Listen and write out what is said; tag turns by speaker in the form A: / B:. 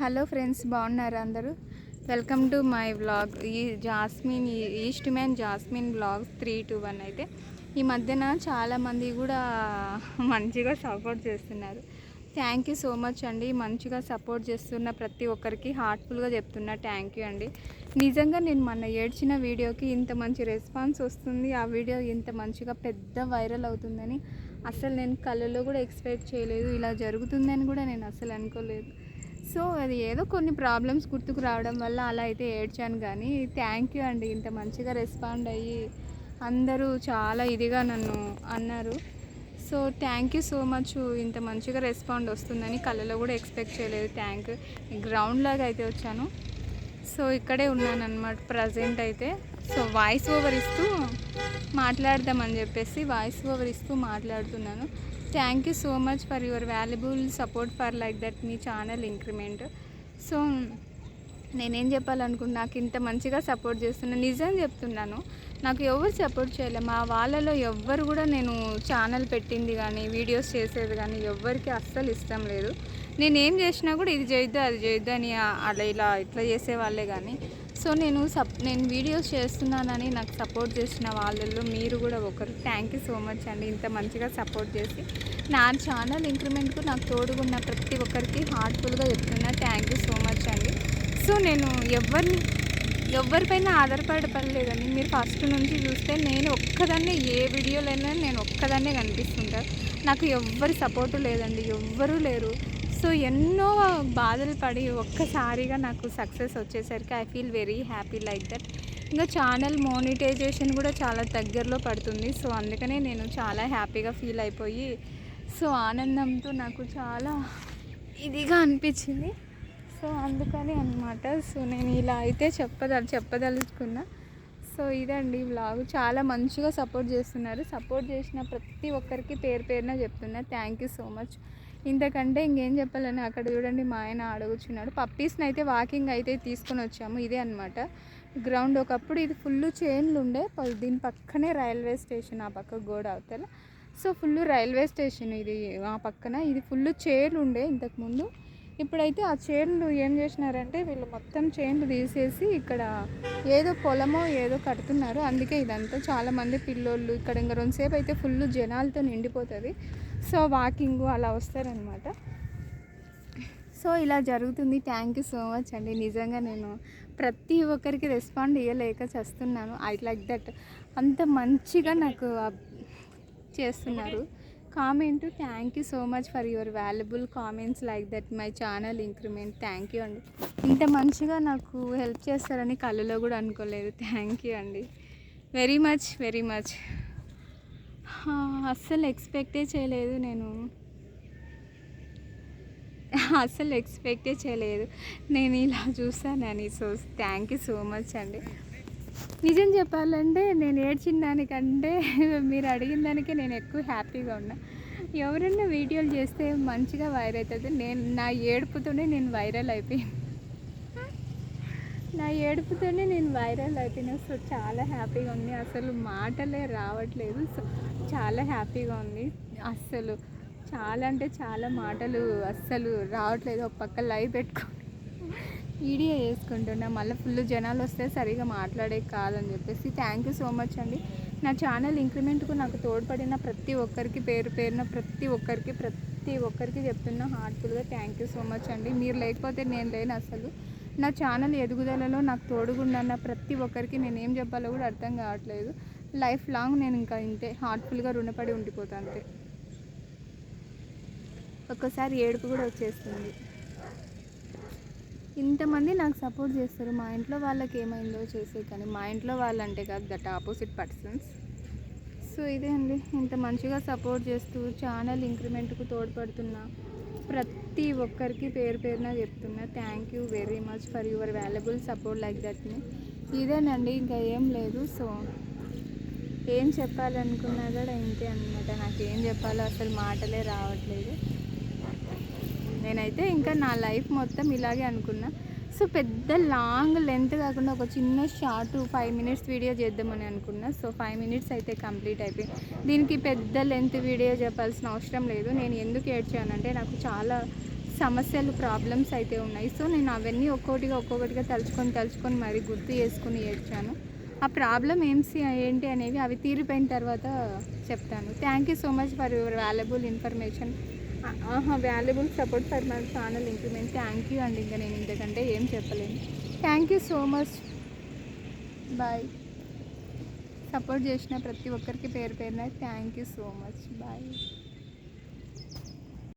A: Hello friends, బాగున్నారా అందరూ? Welcome to my vlog. ఈ జాస్మిన్ ఈస్ట్ మ్యాన్ జాస్మిన్ వ్లాగ్స్ 321. అయితే ఈ మధ్యన చాలామంది కూడా మంచిగా సపోర్ట్ చేస్తున్నారు. థ్యాంక్ యూ సో మచ్ అండి. మంచిగా సపోర్ట్ చేస్తున్న ప్రతి ఒక్కరికి హార్ట్ఫుల్గా చెప్తున్నా థ్యాంక్ యూ అండి. నిజంగా నేను మొన్న ఏడ్చిన వీడియోకి ఇంత మంచి రెస్పాన్స్ వస్తుంది, ఆ వీడియో ఇంత మంచిగా పెద్ద వైరల్ అవుతుందని అసలు నేను కళ్ళలో కూడా ఎక్స్పెక్ట్ చేయలేదు. ఇలా జరుగుతుందని కూడా నేను అసలు అనుకోలేదు. సో అది ఏదో కొన్ని ప్రాబ్లమ్స్ గుర్తుకు రావడం వల్ల అలా అయితే ఏడ్చాను. కానీ థ్యాంక్ యూ అండి, ఇంత మంచిగా రెస్పాండ్ అయ్యి అందరూ చాలా ఇదిగా నన్ను అన్నారు. So thank you so much. ఇంత మంచిగా రెస్పాండ్ వస్తుందని కళ్ళలో కూడా ఎక్స్పెక్ట్ చేయలేదు. గ్రౌండ్ లాగా అయితే వచ్చాను. సో ఇక్కడే ఉన్నాను అన్నమాట ప్రజెంట్ అయితే. సో వాయిస్ ఓవర్ ఇస్తూ మాట్లాడదామని చెప్పేసి వాయిస్ ఓవర్ ఇస్తూ మాట్లాడుతున్నాను. Thank you so much for your valuable support for like that me channel increment. So నేనేం చెప్పాలనుకుంటున్నా, నాకు ఇంత మంచిగా సపోర్ట్ చేస్తున్నా. నిజం చెప్తున్నాను, నాకు ఎవరు సపోర్ట్ చేయలే. మా వాళ్ళలో ఎవ్వరు కూడా నేను ఛానల్ పెట్టింది కానీ వీడియోస్ చేసేది కానీ ఎవ్వరికి అస్సలు ఇష్టం లేదు. నేనేం చేసినా కూడా ఇది చేయొద్దు అది చేయొద్దు అని అలా ఇట్లా చేసేవాళ్ళే. కానీ సో నేను వీడియోస్ చేస్తున్నానని నాకు సపోర్ట్ చేసిన వాళ్ళల్లో మీరు కూడా ఒకరు. థ్యాంక్ యూ సో మచ్ అండి, ఇంత మంచిగా సపోర్ట్ చేసి నా ఛానల్ ఇంక్రిమెంట్కు నాకు తోడుగున్న ప్రతి ఒక్కరికి హార్ట్ఫుల్గా చెప్తున్నా థ్యాంక్ యూ సో మచ్ అండి. సో నేను ఎవరిపైన ఆధారపడలేదండి. మీరు ఫస్ట్ నుంచి చూస్తే నేను ఒక్కదాన్నే ఏ వీడియోలైనా నేను ఒక్కదాన్నే కనిపిస్తుంటా. నాకు ఎవ్వరి సపోర్టు లేదండి, ఎవ్వరూ లేరు. సో ఎన్నో బాధలు పడి ఒక్కసారిగా నాకు సక్సెస్ వచ్చేసరికి I feel very happy like that. ఇంకా ఛానల్ మోనిటైజేషన్ కూడా చాలా దగ్గరలో పడుతుంది. సో అందుకనే నేను చాలా హ్యాపీగా ఫీల్ అయిపోయి సో ఆనందంతో నాకు చాలా ఇదిగా అనిపించింది. సో అందుకని అన్నమాట. సో నేను ఇలా అయితే చెప్పదలుచుకున్నా. సో ఇదండి వ్లాగ్. చాలా మంచిగా సపోర్ట్ చేస్తున్నారు. సపోర్ట్ చేసిన ప్రతి ఒక్కరికి పేరు పేరున చెప్తున్నా థ్యాంక్ యూ సో మచ్. ఇంతకంటే ఇంకేం చెప్పాలని. అక్కడ చూడండి మా ఆయన ఆడగూర్చున్నాడు. పప్పీస్ని అయితే వాకింగ్ అయితే తీసుకొని వచ్చాము. ఇదే అనమాట గ్రౌండ్. ఒకప్పుడు ఇది ఫుల్ చైన్లు ఉండే, దీని పక్కనే రైల్వే స్టేషన్, ఆ పక్క గోడ అవతల. సో ఫుల్ రైల్వే స్టేషన్ ఇది ఆ పక్కన. ఇది ఫుల్ చైర్లు ఉండే ఇంతకుముందు. ఇప్పుడైతే ఆ చైర్లు ఏం చేసినారంటే వీళ్ళు మొత్తం చైన్లు తీసేసి ఇక్కడ ఏదో పొలమో ఏదో కడుతున్నారు. అందుకే ఇదంతా చాలామంది పిల్లోళ్ళు ఇక్కడ ఇంకా రెండుసేపు అయితే ఫుల్ జనాలతో నిండిపోతుంది. సో వాకింగ్ అలా వస్తారనమాట. సో ఇలా జరుగుతుంది. థ్యాంక్ యూ సో మచ్ అండి. నిజంగా నేను ప్రతి ఒక్కరికి రెస్పాండ్ ఇవ్వలేక చేస్తున్నాను. I like that. అంత మంచిగా నాకు చేస్తున్నారు. Comment thank you so much for your valuable comments like that my channel increment. Thank you అండి. ఇంత మంచిగా నాకు హెల్ప్ చేస్తారని కళ్ళలో కూడా అనుకోలేదు. థ్యాంక్ యూ అండి, వెరీ మచ్ వెరీ మచ్. అస్సలు ఎక్స్పెక్టే చేయలేదు నేను ఇలా చూస్తానని. So thank you so much అండి. నిజం చెప్పాలంటే నేను ఏడ్చిన దానికంటే మీరు అడిగిన దానికే నేను ఎక్కువ హ్యాపీగా ఉన్నా. ఎవరైనా వీడియోలు చేస్తే మంచిగా వైరల్ అవుతుంది. నా ఏడుపుతోనే నేను వైరల్ అయిపోయాను. సో చాలా హ్యాపీగా ఉంది. అసలు మాటలే రావట్లేదు. సో చాలా హ్యాపీగా ఉంది. అస్సలు చాలా అంటే చాలా మాటలు అస్సలు రావట్లేదు. ఒక పక్క లైవ్ పెట్టుకొని వీడియో చేసుకుంటున్నా. మళ్ళీ ఫుల్ జనాలు వస్తే సరిగా మాట్లాడే కాదని చెప్పేసి. థ్యాంక్ యూ సో మచ్ అండి. నా ఛానల్ ఇంక్రిమెంట్కు నాకు తోడ్పడిన ప్రతి ఒక్కరికి పేరు పేరున ప్రతి ఒక్కరికి చెప్తున్నా హార్ట్ఫుల్గా థ్యాంక్ యూ సో మచ్ అండి. మీరు లేకపోతే నేను లేను. అసలు నా ఛానల్ ఎదుగుదలలో నాకు తోడుగుండన్న ప్రతి ఒక్కరికి నేను ఏం చెప్పాలో కూడా అర్థం కావట్లేదు. లైఫ్ లాంగ్ నేను ఇంకా ఇంతే హార్ట్ఫుల్గా రుణపడి ఉండిపోతాను అంతే. ఒక్కసారి ఏడుపు కూడా వచ్చేస్తుంది. ఇంతమంది నాకు సపోర్ట్ చేస్తారు. మా ఇంట్లో వాళ్ళకి ఏమైందో చేసే, కానీ మా ఇంట్లో వాళ్ళంటే కాదు, దట్ ఆపోజిట్ పర్సన్స్. సో ఇదే అండి, ఇంత మంచిగా సపోర్ట్ చేస్తూ ఛానల్ ఇంక్రిమెంట్కు తోడ్పడుతున్నా ప్రతి ఒక్కరికి పేరు పేరున చెప్తున్నా thank you very much for your valuable support like దట్ని. ఇదేనండి, ఇంకా ఏం లేదు. సో ఏం చెప్పాలనుకున్నా కూడా ఇంతే అనమాట. నాకు ఏం చెప్పాలో అసలు మాటలే రావట్లేదు. నేనైతే ఇంకా నా లైఫ్ మొత్తం ఇలాగే అనుకున్నా. సో పెద్ద లాంగ్ లెంత్ కాకుండా ఒక చిన్న షార్ట్ 5 minutes వీడియో చేద్దామని అనుకున్నా. సో 5 minutes అయితే కంప్లీట్ అయిపోయింది. దీనికి పెద్ద లెంత్ వీడియో చెప్పాల్సిన అవసరం లేదు. నేను ఎందుకు ఏడ్చానంటే నాకు చాలా సమస్యలు ప్రాబ్లమ్స్ అయితే ఉన్నాయి. సో నేను అవన్నీ ఒక్కొక్కటిగా తలుచుకొని మరి గుర్తు చేసుకుని ఏడ్చాను. ఆ ప్రాబ్లం ఏంటి అనేవి అవి తీరిపోయిన తర్వాత చెప్తాను. Thank you so much for your valuable information, valuable support for my channel improvement. Thank you అండి. ఇంకా నేను ఇంతకంటే ఏం చెప్పలేను. Thank you so much. Bye. Support చేసిన ప్రతి ఒక్కరికి పేరు పేరున thank you so much. Bye.